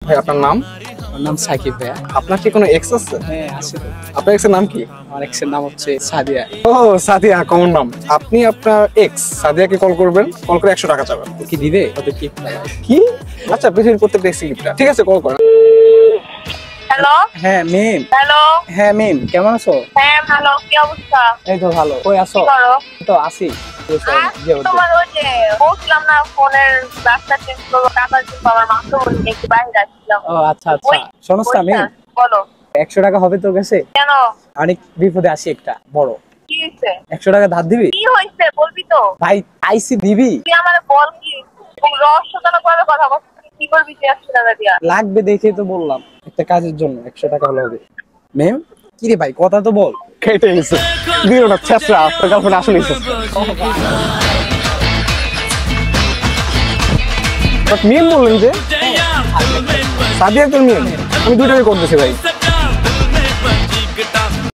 ভাই আপনার নাম? আমার নাম সাকিব ভাইয়া। আপনার কি কোনো এক্স আছে? হ্যাঁ আছে তো। আপনার এক্সের নাম কি? আমার এক্সের নাম হচ্ছে সাদিয়া। ও সাদিয়া, কমন নাম। আপনি আপনার এক্স সাদিয়াকে কল করবেন, কল করে 100 টাকা চাবেন। ও কি দিবে? কত কি? কি? আচ্ছা, পৃথিবীর প্রত্যেকটা এক্স গিফট। ঠিক আছে, কল করেন। হ্যালো হ্যাঁ মিম। হ্যালো হ্যাঁ মিম, কেমন আছো? হ্যাঁ ভালো, কি অবস্থা? এই তো ভালো। কই আছো? কি করো? তো আছি। তোমার ওই যে বলছিলাম না ফোনের রাস্তা চেঞ্জ করবো, টাকা কিন্তু আমার মাত্র একটু বাইরে আসছিলাম। ও আচ্ছা আচ্ছা। শোনো না মিম, বলো 100 টাকা হবে তোর কাছে? কেন? অনেক বিপদে আছি একটা বড়। কি হয়েছে? 100 টাকা ধার দিবি? কি হয়েছে বলবি তো? ভাই আইসি দিবি? তুই আমার বল কি রহস্যজনক ভাবে কথা বলছিস, কি করবি তুই 100 টাকা দিয়া? লাগবে দেখে তো বললাম, একটা কাজের জন্য 100 টাকা হলে হবে। মেম কি রে ভাই, কথা তো বল। কেটে গেছে দিও না, ছেঁচড়া। আপনার গার্লফ্রেন্ড আসলে মিম বললেন যে সাদিয়া তোর মিম? আমি দুইটাকে করতেছি ভাই।